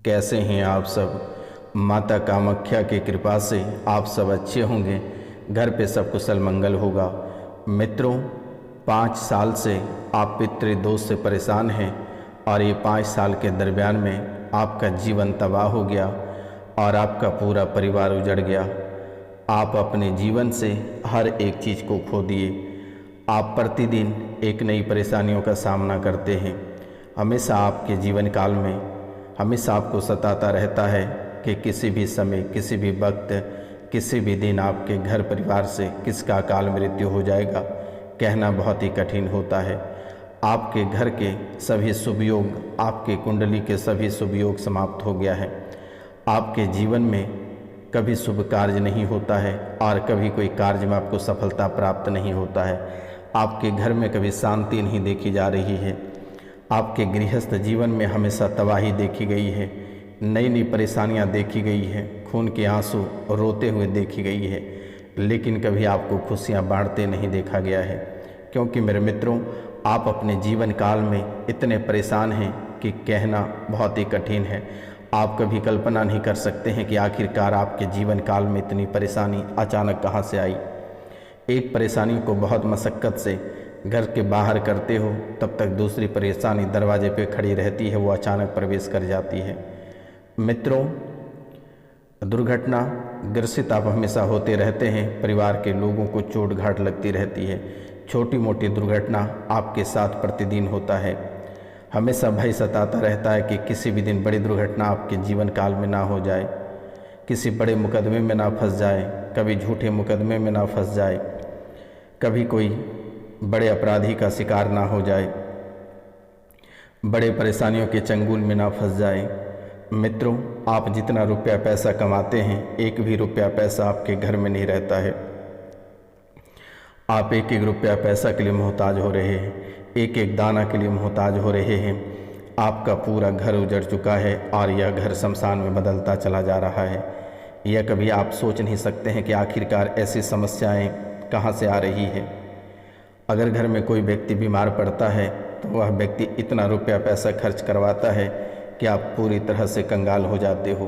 कैसे हैं आप सब। माता कामाख्या की कृपा से आप सब अच्छे होंगे, घर पे सब कुशल मंगल होगा। मित्रों, 5 साल से आप पितृदोष से परेशान हैं और ये 5 साल के दरमियान में आपका जीवन तबाह हो गया और आपका पूरा परिवार उजड़ गया। आप अपने जीवन से हर एक चीज़ को खो दिए। आप प्रतिदिन एक नई परेशानियों का सामना करते हैं। हमेशा आपके जीवन काल में हमेशा आपको सताता रहता है कि किसी भी समय, किसी भी वक्त, किसी भी दिन आपके घर परिवार से किसका अकाल मृत्यु हो जाएगा, कहना बहुत ही कठिन होता है। आपके घर के सभी शुभ योग, आपके कुंडली के सभी शुभ योग समाप्त हो गया है। आपके जीवन में कभी शुभ कार्य नहीं होता है और कभी कोई कार्य में आपको सफलता प्राप्त नहीं होता है। आपके घर में कभी शांति नहीं देखी जा रही है। आपके गृहस्थ जीवन में हमेशा तबाही देखी गई है, नई नई परेशानियां देखी गई है, खून के आंसू रोते हुए देखी गई है, लेकिन कभी आपको खुशियां बांटते नहीं देखा गया है। क्योंकि मेरे मित्रों, आप अपने जीवन काल में इतने परेशान हैं कि कहना बहुत ही कठिन है। आप कभी कल्पना नहीं कर सकते हैं कि आखिरकार आपके जीवन काल में इतनी परेशानी अचानक कहाँ से आई। एक परेशानी को बहुत मशक्क़त से घर के बाहर करते हो, तब तक दूसरी परेशानी दरवाजे पे खड़ी रहती है, वो अचानक प्रवेश कर जाती है। मित्रों, दुर्घटना ग्रसित आप हमेशा होते रहते हैं। परिवार के लोगों को चोट घाट लगती रहती है। छोटी मोटी दुर्घटना आपके साथ प्रतिदिन होता है। हमेशा भय सताता रहता है कि किसी भी दिन बड़ी दुर्घटना आपके जीवन काल में ना हो जाए, किसी बड़े मुकदमे में ना फंस जाए, कभी झूठे मुकदमे में ना फंस जाए, कभी कोई बड़े अपराधी का शिकार ना हो जाए, बड़े परेशानियों के चंगुल में ना फंस जाए। मित्रों, आप जितना रुपया पैसा कमाते हैं, एक भी रुपया पैसा आपके घर में नहीं रहता है। आप एक एक रुपया पैसा के लिए मोहताज हो रहे हैं, एक एक दाना के लिए मोहताज हो रहे हैं। आपका पूरा घर उजड़ चुका है और यह घर शमशान में बदलता चला जा रहा है। यह कभी आप सोच नहीं सकते हैं कि आखिरकार ऐसी समस्याएं कहाँ से आ रही है। अगर घर में कोई व्यक्ति बीमार पड़ता है तो वह व्यक्ति इतना रुपया पैसा खर्च करवाता है कि आप पूरी तरह से कंगाल हो जाते हो,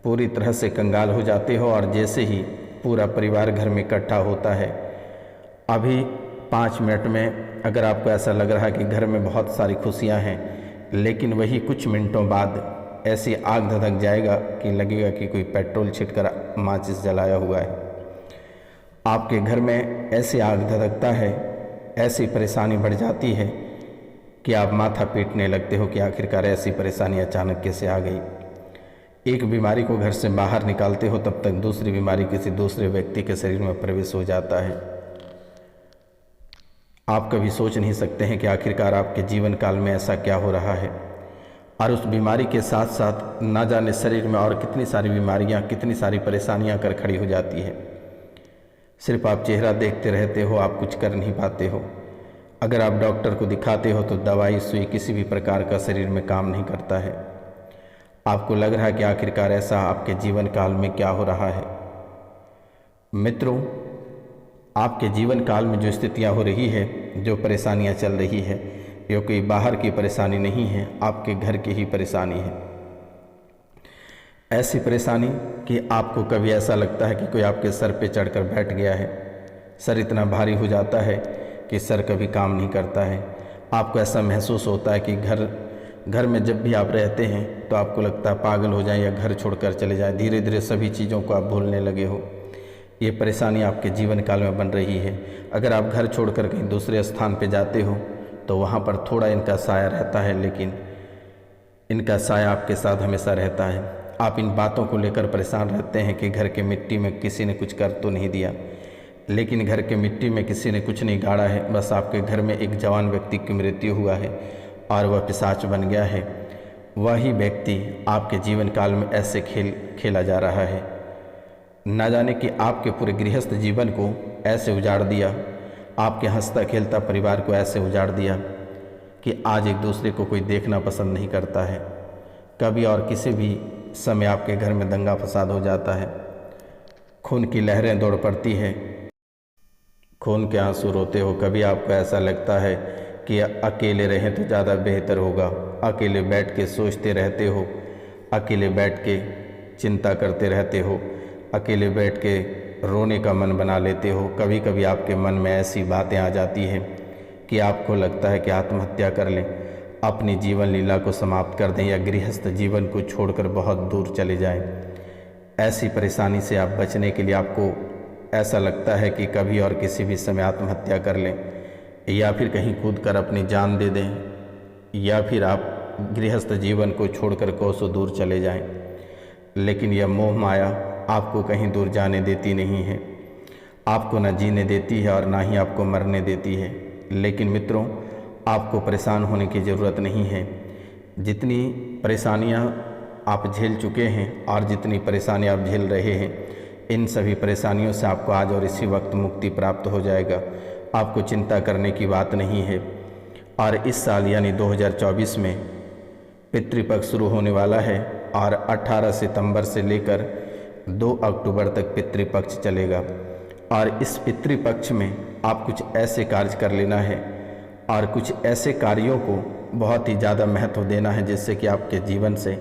पूरी तरह से कंगाल हो जाते हो। और जैसे ही पूरा परिवार घर में इकट्ठा होता है, अभी 5 मिनट में अगर आपको ऐसा लग रहा है कि घर में बहुत सारी खुशियां हैं, लेकिन वही कुछ मिनटों बाद ऐसी आग धधक जाएगा कि लगेगा कि कोई पेट्रोल छिड़कर माचिस जलाया हुआ है। आपके घर में ऐसी आग धधकता है, ऐसी परेशानी बढ़ जाती है कि आप माथा पीटने लगते हो कि आखिरकार ऐसी परेशानी अचानक कैसे आ गई। एक बीमारी को घर से बाहर निकालते हो, तब तक दूसरी बीमारी किसी दूसरे व्यक्ति के शरीर में प्रवेश हो जाता है। आप कभी सोच नहीं सकते हैं कि आखिरकार आपके जीवन काल में ऐसा क्या हो रहा है। और उस बीमारी के साथ साथ ना जाने शरीर में और कितनी सारी बीमारियां, कितनी सारी परेशानियां कर खड़ी हो जाती है। सिर्फ आप चेहरा देखते रहते हो, आप कुछ कर नहीं पाते हो। अगर आप डॉक्टर को दिखाते हो तो दवाई सुई किसी भी प्रकार का शरीर में काम नहीं करता है। आपको लग रहा है कि आखिरकार ऐसा आपके जीवन काल में क्या हो रहा है। मित्रों, आपके जीवन काल में जो स्थितियां हो रही है, जो परेशानियां चल रही है, ये कोई बाहर की परेशानी नहीं है, आपके घर की ही परेशानी है। ऐसी परेशानी कि आपको कभी ऐसा लगता है कि कोई आपके सर पे चढ़कर बैठ गया है। सर इतना भारी हो जाता है कि सर कभी काम नहीं करता है। आपको ऐसा महसूस होता है कि घर में जब भी आप रहते हैं तो आपको लगता है पागल हो जाए या घर छोड़कर चले जाए। धीरे धीरे सभी चीज़ों को आप भूलने लगे हो। ये परेशानी आपके जीवन काल में बन रही है। अगर आप घर छोड़कर कहीं दूसरे स्थान पे जाते हो तो वहाँ पर थोड़ा इनका साया रहता है, लेकिन इनका साया आपके साथ हमेशा रहता है। आप इन बातों को लेकर परेशान रहते हैं कि घर के मिट्टी में किसी ने कुछ कर तो नहीं दिया, लेकिन घर के मिट्टी में किसी ने कुछ नहीं गाड़ा है। बस आपके घर में एक जवान व्यक्ति की मृत्यु हुआ है और वह पिशाच बन गया है। वही व्यक्ति आपके जीवन काल में ऐसे खेल खेला जा रहा है। न जाने कि आपके पूरे गृहस्थ जीवन को ऐसे उजाड़ दिया, आपके हंसता खेलता परिवार को ऐसे उजाड़ दिया कि आज एक दूसरे को कोई देखना पसंद नहीं करता है। कभी और किसी भी समय आपके घर में दंगा फसाद हो जाता है, खून की लहरें दौड़ पड़ती है, खून के आंसू रोते हो। कभी आपको ऐसा लगता है कि अकेले रहें तो ज़्यादा बेहतर होगा, अकेले बैठ के सोचते रहते हो अकेले बैठ के चिंता करते रहते हो, अकेले बैठ के रोने का मन बना लेते हो। कभी कभी आपके मन में ऐसी बातें आ जाती हैं कि आपको लगता है कि आत्महत्या कर लें, अपनी जीवन लीला को समाप्त कर दें या गृहस्थ जीवन को छोड़कर बहुत दूर चले जाएं। ऐसी परेशानी से आप बचने के लिए आपको ऐसा लगता है कि कभी और किसी भी समय आत्महत्या कर लें या फिर कहीं कूद कर अपनी जान दे दें या फिर आप गृहस्थ जीवन को छोड़कर कोसों दूर चले जाएं। लेकिन यह मोह माया आपको कहीं दूर जाने देती नहीं है, आपको न जीने देती है और ना ही आपको मरने देती है। लेकिन मित्रों, आपको परेशान होने की ज़रूरत नहीं है। जितनी परेशानियां आप झेल चुके हैं और जितनी परेशानियां आप झेल रहे हैं, इन सभी परेशानियों से आपको आज और इसी वक्त मुक्ति प्राप्त हो जाएगा। आपको चिंता करने की बात नहीं है। और इस साल यानी 2024 में पितृपक्ष शुरू होने वाला है और 18 सितंबर से लेकर 2 अक्टूबर तक पितृपक्ष चलेगा। और इस पितृपक्ष में आप कुछ ऐसे कार्य कर लेना है और कुछ ऐसे कार्यों को बहुत ही ज़्यादा महत्व देना है जिससे कि आपके जीवन से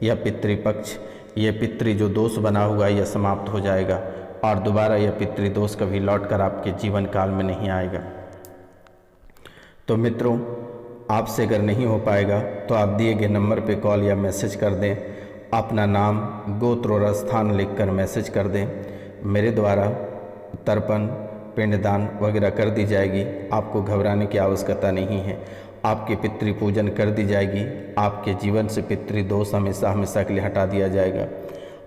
यह पितृपक्ष, यह पितृ जो दोष बना हुआ यह समाप्त हो जाएगा और दोबारा यह पितृदोष कभी लौटकर आपके जीवन काल में नहीं आएगा। तो मित्रों, आपसे अगर नहीं हो पाएगा तो आप दिए गए नंबर पे कॉल या मैसेज कर दें, अपना नाम, गोत्र और स्थान लिखकर मैसेज कर दें। मेरे द्वारा तर्पण, पिंडदान वगैरह कर दी जाएगी। आपको घबराने की आवश्यकता नहीं है। आपके पितृ पूजन कर दी जाएगी। आपके जीवन से पितृदोष हमेशा हमेशा के लिए हटा दिया जाएगा।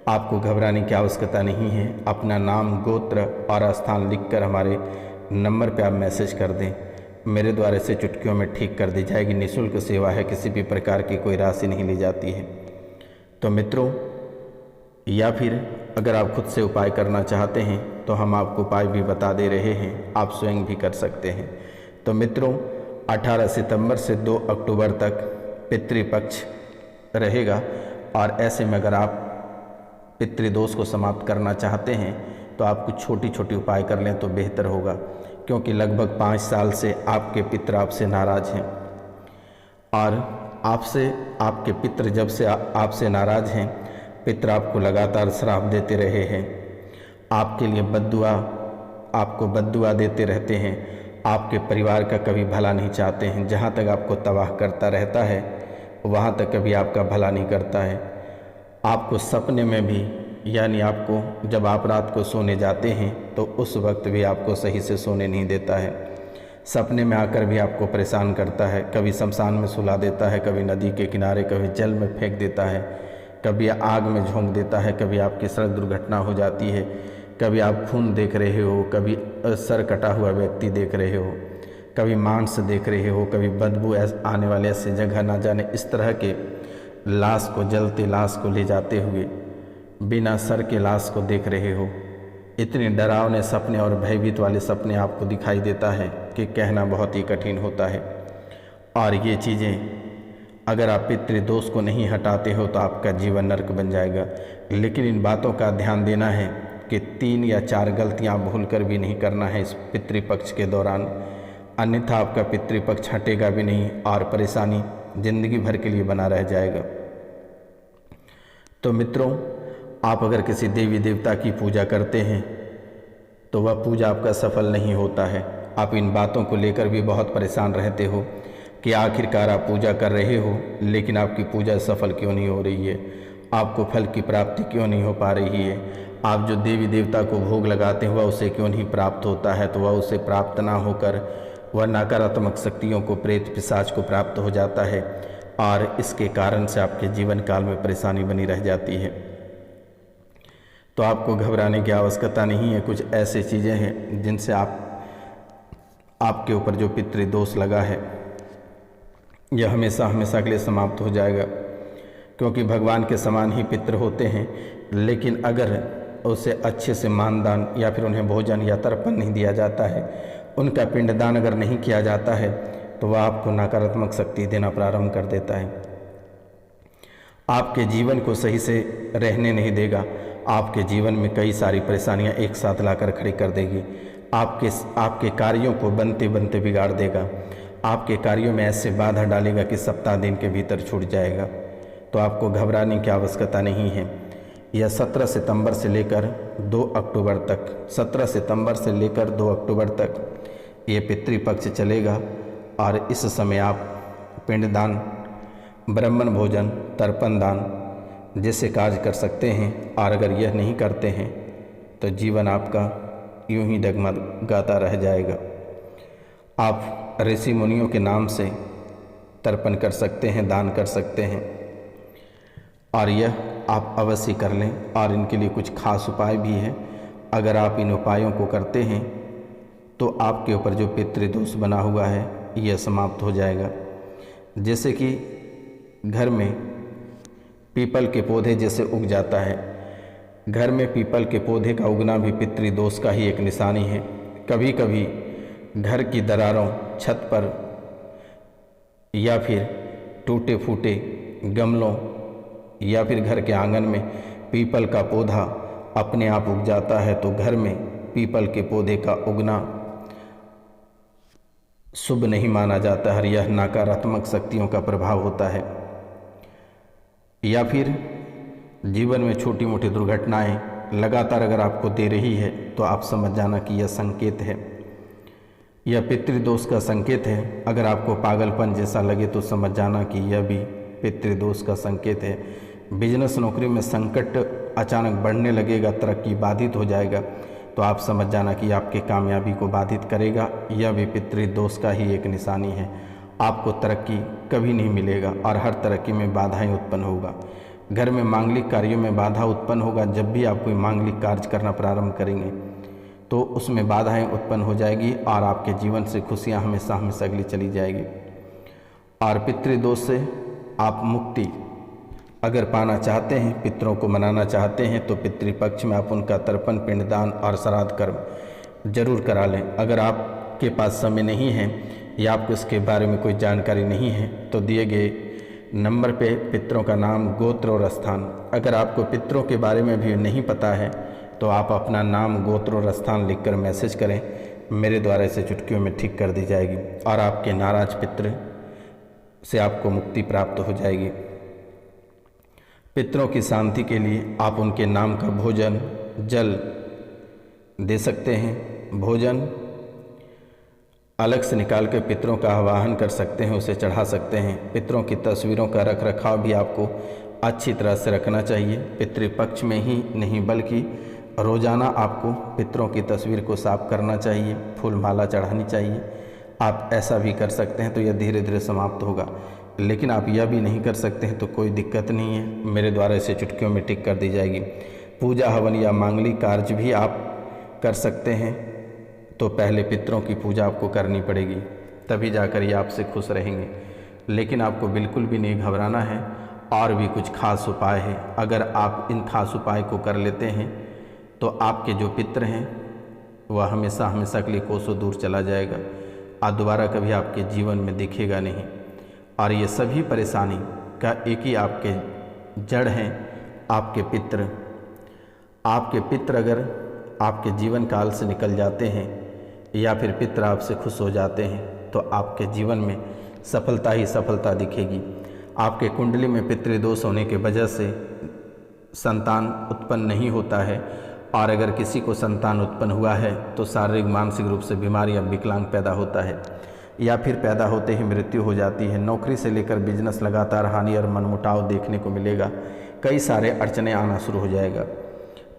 आपको घबराने की आवश्यकता नहीं है। अपना नाम, गोत्र और स्थान लिखकर हमारे नंबर पे आप मैसेज कर दें। मेरे द्वारा इसे चुटकियों में ठीक कर दी जाएगी। निःशुल्क सेवा है, किसी भी प्रकार की कोई राशि नहीं ली जाती है। तो मित्रों, या फिर अगर आप खुद से उपाय करना चाहते हैं तो हम आपको उपाय भी बता दे रहे हैं, आप स्वयं भी कर सकते हैं। तो मित्रों, 18 सितंबर से 2 अक्टूबर तक पितृपक्ष रहेगा और ऐसे में अगर आप पितृदोष को समाप्त करना चाहते हैं तो आप कुछ छोटी छोटी उपाय कर लें तो बेहतर होगा, क्योंकि लगभग 5 साल से आपके पितृ आपसे नाराज़ हैं और आपके पितृ जब से आपसे नाराज़ हैं, पितृ आपको लगातार श्राप देते रहे हैं, आपके लिए आपको बद्दुआ देते रहते हैं, आपके परिवार का कभी भला नहीं चाहते हैं। जहाँ तक आपको तबाह करता रहता है वहाँ तक कभी आपका भला नहीं करता है। आपको सपने में भी, यानी आपको जब आप रात को सोने जाते हैं तो उस वक्त भी आपको सही से सोने नहीं देता है। सपने में आकर भी आपको परेशान करता है, कभी शमशान में सुला देता है, कभी नदी के किनारे, कभी जल में फेंक देता है, कभी आग में झोंक देता है, कभी आपकी सड़क दुर्घटना हो जाती है, कभी आप खून देख रहे हो, कभी सर कटा हुआ व्यक्ति देख रहे हो, कभी मांस देख रहे हो, कभी बदबू आने वाले ऐसे जगह ना जाने इस तरह के लाश को, जलते लाश को ले जाते हुए बिना सर के लाश को देख रहे हो। इतने डरावने सपने और भयभीत वाले सपने आपको दिखाई देता है कि कहना बहुत ही कठिन होता है। और ये चीज़ें अगर आप पितृदोष को नहीं हटाते हो तो आपका जीवन नरक बन जाएगा। लेकिन इन बातों का ध्यान देना है कि 3 या 4 गलतियां भूलकर भी नहीं करना है इस पितृपक्ष के दौरान, अन्यथा आपका पितृपक्ष हटेगा भी नहीं और परेशानी जिंदगी भर के लिए बना रह जाएगा। तो मित्रों, आप अगर किसी देवी देवता की पूजा करते हैं तो वह पूजा आपका सफल नहीं होता है। आप इन बातों को लेकर भी बहुत परेशान रहते हो कि आखिरकार आप पूजा कर रहे हो लेकिन आपकी पूजा सफल क्यों नहीं हो रही है, आपको फल की प्राप्ति क्यों नहीं हो पा रही है, आप जो देवी देवता को भोग लगाते हो वह उसे क्यों नहीं प्राप्त होता है, तो वह उसे प्राप्त ना होकर वह नकारात्मक शक्तियों को, प्रेत पिशाच को प्राप्त हो जाता है और इसके कारण से आपके जीवन काल में परेशानी बनी रह जाती है। तो आपको घबराने की आवश्यकता नहीं है। कुछ ऐसी चीज़ें हैं जिनसे आपके ऊपर जो पितृदोष लगा है यह हमेशा हमेशा के लिए समाप्त हो जाएगा, क्योंकि भगवान के समान ही पितृ होते हैं। लेकिन अगर उसे अच्छे से मानदान या फिर उन्हें भोजन या तर्पण नहीं दिया जाता है, उनका पिंडदान अगर नहीं किया जाता है तो वह आपको नकारात्मक शक्ति देना प्रारंभ कर देता है, आपके जीवन को सही से रहने नहीं देगा, आपके जीवन में कई सारी परेशानियां एक साथ लाकर खड़ी कर देगी, आपके कार्यों को बनते बनते बिगाड़ देगा, आपके कार्यों में ऐसे बाधा डालेगा कि सप्ताह दिन के भीतर छूट जाएगा। तो आपको घबराने की आवश्यकता नहीं है। यह 17 सितंबर से लेकर 2 अक्टूबर तक 17 सितंबर से लेकर 2 अक्टूबर तक ये पितृपक्ष चलेगा और इस समय आप पिंडदान, ब्राह्मण भोजन, तर्पण दान जैसे कार्य कर सकते हैं। और अगर यह नहीं करते हैं तो जीवन आपका यूं ही डगमगाता रह जाएगा। आप ऋषि मुनियों के नाम से तर्पण कर सकते हैं, दान कर सकते हैं, और यह आप अवश्य कर लें। और इनके लिए कुछ खास उपाय भी है। अगर आप इन उपायों को करते हैं तो आपके ऊपर जो पितृदोष बना हुआ है यह समाप्त हो जाएगा। जैसे कि घर में पीपल के पौधे जैसे उग जाता है, घर में पीपल के पौधे का उगना भी पितृदोष का ही एक निशानी है। कभी कभी घर की दरारों, छत पर या फिर टूटे फूटे गमलों या फिर घर के आंगन में पीपल का पौधा अपने आप उग जाता है, तो घर में पीपल के पौधे का उगना शुभ नहीं माना जाता है। यह नकारात्मक शक्तियों का प्रभाव होता है। या फिर जीवन में छोटी मोटी दुर्घटनाएं लगातार अगर आपको दे रही है तो आप समझ जाना कि यह संकेत है, यह पितृदोष का संकेत है। अगर आपको पागलपन जैसा लगे तो समझ जाना कि यह भी पितृदोष का संकेत है। बिजनेस, नौकरी में संकट अचानक बढ़ने लगेगा, तरक्की बाधित हो जाएगा, तो आप समझ जाना कि आपके कामयाबी को बाधित करेगा। यह भी पितृदोष का ही एक निशानी है। आपको तरक्की कभी नहीं मिलेगा और हर तरक्की में बाधाएं उत्पन्न होगा। घर में मांगलिक कार्यों में बाधा उत्पन्न होगा। जब भी आप कोई मांगलिक कार्य करना प्रारंभ करेंगे तो उसमें बाधाएं उत्पन्न हो जाएगी और आपके जीवन से खुशियां हमेशा हमेशा अगली चली जाएगी। और पितृदोष से आप मुक्ति अगर पाना चाहते हैं, पितरों को मनाना चाहते हैं, तो पितृपक्ष में आप उनका तर्पण, पिंडदान और श्राद्ध कर्म जरूर करा लें। अगर आपके पास समय नहीं है या आपको इसके बारे में कोई जानकारी नहीं है तो दिए गए नंबर पे पितरों का नाम, गोत्र और स्थान, अगर आपको पितरों के बारे में भी नहीं पता है तो आप अपना नाम, गोत्र और स्थान लिखकर मैसेज करें। मेरे द्वारा इसे चुटकियों में ठीक कर दी जाएगी और आपके नाराज पितृ से आपको मुक्ति प्राप्त हो जाएगी। पितरों की शांति के लिए आप उनके नाम का भोजन, जल दे सकते हैं। भोजन अलग से निकाल कर पितरों का आवाहन कर सकते हैं, उसे चढ़ा सकते हैं। पितरों की तस्वीरों का रख रखाव भी आपको अच्छी तरह से रखना चाहिए। पितृपक्ष में ही नहीं बल्कि रोज़ाना आपको पितरों की तस्वीर को साफ करना चाहिए, फूल माला चढ़ानी चाहिए। आप ऐसा भी कर सकते हैं तो यह धीरे धीरे समाप्त होगा। लेकिन आप यह भी नहीं कर सकते हैं तो कोई दिक्कत नहीं है, मेरे द्वारा इसे चुटकियों में टिक कर दी जाएगी। पूजा, हवन या मांगलिक कार्य भी आप कर सकते हैं, तो पहले पितरों की पूजा आपको करनी पड़ेगी, तभी जाकर ये आपसे खुश रहेंगे। लेकिन आपको बिल्कुल भी नहीं घबराना है। और भी कुछ खास उपाय है। अगर आप इन खास उपाय को कर लेते हैं तो आपके जो पितर हैं वह हमेशा हमेशा के लिए कोसों दूर चला जाएगा और दोबारा कभी आपके जीवन में दिखेगा नहीं। और ये सभी परेशानी का एक ही आपके जड़ हैं, आपके पितर। आपके पितर अगर आपके जीवन काल से निकल जाते हैं या फिर पितर आपसे खुश हो जाते हैं तो आपके जीवन में सफलता ही सफलता दिखेगी। आपके कुंडली में पितृदोष होने के वजह से संतान उत्पन्न नहीं होता है, और अगर किसी को संतान उत्पन्न हुआ है तो शारीरिक मानसिक रूप से बीमारी या विकलांग पैदा होता है या फिर पैदा होते ही मृत्यु हो जाती है। नौकरी से लेकर बिजनेस लगातार हानि और मनमुटाव देखने को मिलेगा। कई सारे अड़चने आना शुरू हो जाएगा।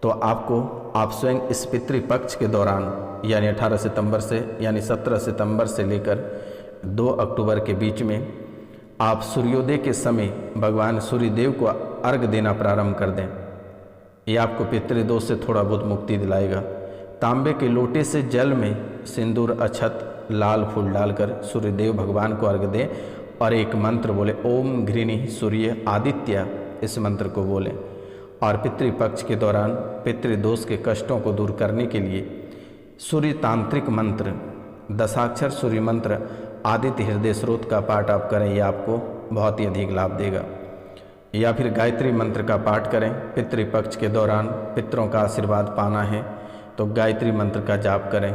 तो आप स्वयं इस पितृपक्ष के दौरान यानी 18 सितंबर से यानी 17 सितंबर से लेकर 2 अक्टूबर के बीच में आप सूर्योदय के समय भगवान सूर्यदेव को अर्घ देना प्रारंभ कर दें। ये आपको पितृदोष से थोड़ा बहुत मुक्ति दिलाएगा। तांबे के लोटे से जल में सिंदूर, अक्षत, लाल फूल डालकर सूर्यदेव भगवान को अर्घ दें और एक मंत्र बोले, ओम घृणी सूर्य आदित्य, इस मंत्र को बोलें। और पितृपक्ष के दौरान पितृदोष के कष्टों को दूर करने के लिए सूर्य तांत्रिक मंत्र, दशाक्षर सूर्य मंत्र, आदित्य हृदय स्रोत का पाठ आप करें, यह आपको बहुत ही अधिक लाभ देगा। या फिर गायत्री मंत्र का पाठ करें। पितृपक्ष के दौरान पितरों का आशीर्वाद पाना है तो गायत्री मंत्र का जाप करें।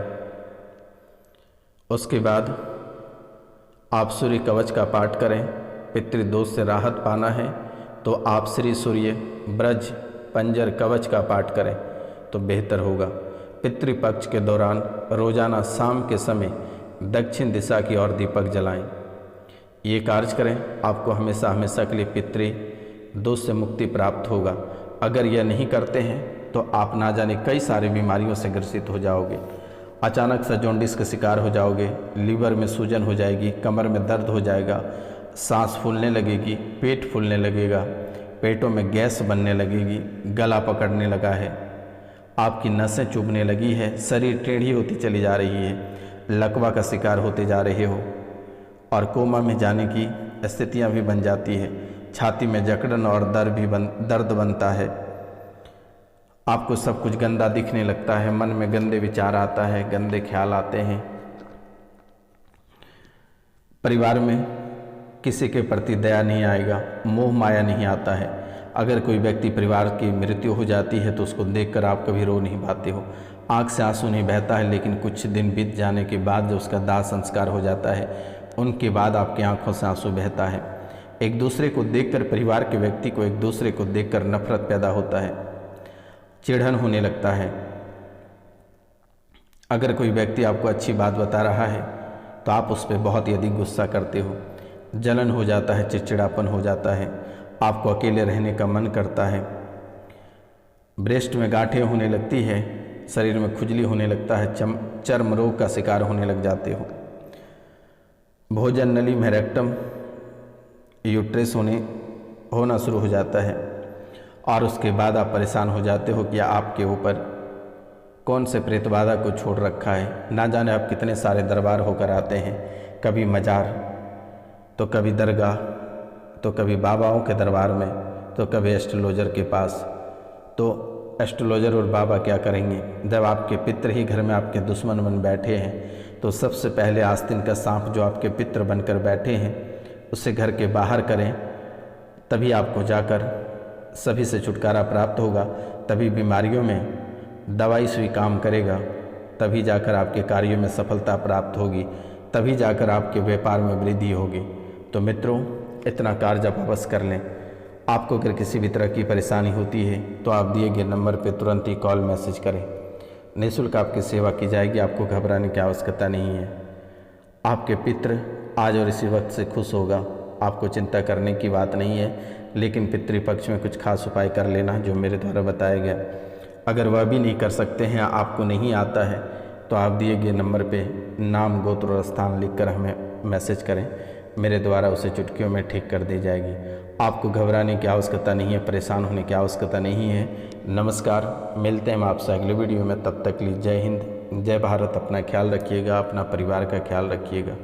उसके बाद आप सूर्य कवच का पाठ करें। पितृदोष से राहत पाना है तो आप श्री सूर्य ब्रज पंजर कवच का पाठ करें तो बेहतर होगा। पितृपक्ष के दौरान रोजाना शाम के समय दक्षिण दिशा की ओर दीपक जलाएं। ये कार्य करें, आपको हमेशा हमेशा के लिए पितृ दोष से मुक्ति प्राप्त होगा। अगर यह नहीं करते हैं तो आप ना जाने कई सारी बीमारियों से ग्रसित हो जाओगे। अचानक से जॉन्डिस का शिकार हो जाओगे, लीवर में सूजन हो जाएगी, कमर में दर्द हो जाएगा, सांस फूलने लगेगी, पेट फूलने लगेगा, पेटों में गैस बनने लगेगी, गला पकड़ने लगा है, आपकी नसें चुभने लगी है, शरीर टेढ़ी होती चली जा रही है, लकवा का शिकार होते जा रहे हो और कोमा में जाने की स्थितियां भी बन जाती है। छाती में जकड़न और दर्द बनता है, आपको सब कुछ गंदा दिखने लगता है, मन में गंदे विचार आता है, गंदे ख्याल आते हैं, परिवार में किसी के प्रति दया नहीं आएगा, मोह माया नहीं आता है। अगर कोई व्यक्ति परिवार की मृत्यु हो जाती है तो उसको देखकर आप कभी रो नहीं पाते हो, आँख से आंसू नहीं बहता है, लेकिन कुछ दिन बीत जाने के बाद जब उसका दाह संस्कार हो जाता है उनके बाद आपकी आंखों से आंसू बहता है। एक दूसरे को देखकर, परिवार के व्यक्ति को एक दूसरे को देखकर नफरत पैदा होता है, चिढ़न होने लगता है। अगर कोई व्यक्ति आपको अच्छी बात बता रहा है तो आप उस पर बहुत ही अधिक गुस्सा करते हो, जलन हो जाता है, चिड़चिड़ापन हो जाता है, आपको अकेले रहने का मन करता है, ब्रेस्ट में गांठें होने लगती है, शरीर में खुजली होने लगता है, चर्म रोग का शिकार होने लग जाते हो, भोजन नली में रेक्टम यूट्रस होना शुरू हो जाता है और उसके बाद आप परेशान हो जाते हो कि आपके ऊपर कौन से प्रेत बाधा को छोड़ रखा है। ना जाने आप कितने सारे दरबार होकर आते हैं, कभी मजार तो कभी दरगाह तो कभी बाबाओं के दरबार में तो कभी एस्ट्रोलॉजर के पास। तो एस्ट्रोलॉजर और बाबा क्या करेंगे? जब आपके पितृ ही घर में आपके दुश्मन बन बैठे हैं तो सबसे पहले आस्तीन का सांप जो आपके पितृ बनकर बैठे हैं उसे घर के बाहर करें, तभी आपको जाकर सभी से छुटकारा प्राप्त होगा, तभी बीमारियों में दवाई सुई काम करेगा, तभी जाकर आपके कार्यों में सफलता प्राप्त होगी, तभी जाकर आपके व्यापार में वृद्धि होगी। तो मित्रों, इतना कार्य आप अवश्य कर लें। आपको अगर किसी भी तरह की परेशानी होती है तो आप दिए गए नंबर पर तुरंत ही कॉल मैसेज करें, निःशुल्क आपकी सेवा की जाएगी, आपको घबराने की आवश्यकता नहीं है। आपके पितृ आज और इसी वक्त से खुश होगा, आपको चिंता करने की बात नहीं है। लेकिन पितृपक्ष में कुछ खास उपाय कर लेना जो मेरे द्वारा बताया गया। अगर वह भी नहीं कर सकते हैं, आपको नहीं आता है, तो आप दिए गए नंबर पे नाम, गोत्र और स्थान लिखकर हमें मैसेज करें, मेरे द्वारा उसे चुटकियों में ठीक कर दी जाएगी। आपको घबराने की आवश्यकता नहीं है, परेशान होने की आवश्यकता नहीं है। नमस्कार, मिलते हैं हम आपसे अगले वीडियो में। तब तक के लिए जय हिंद, जय भारत। अपना ख्याल रखिएगा, अपना परिवार का ख्याल रखिएगा।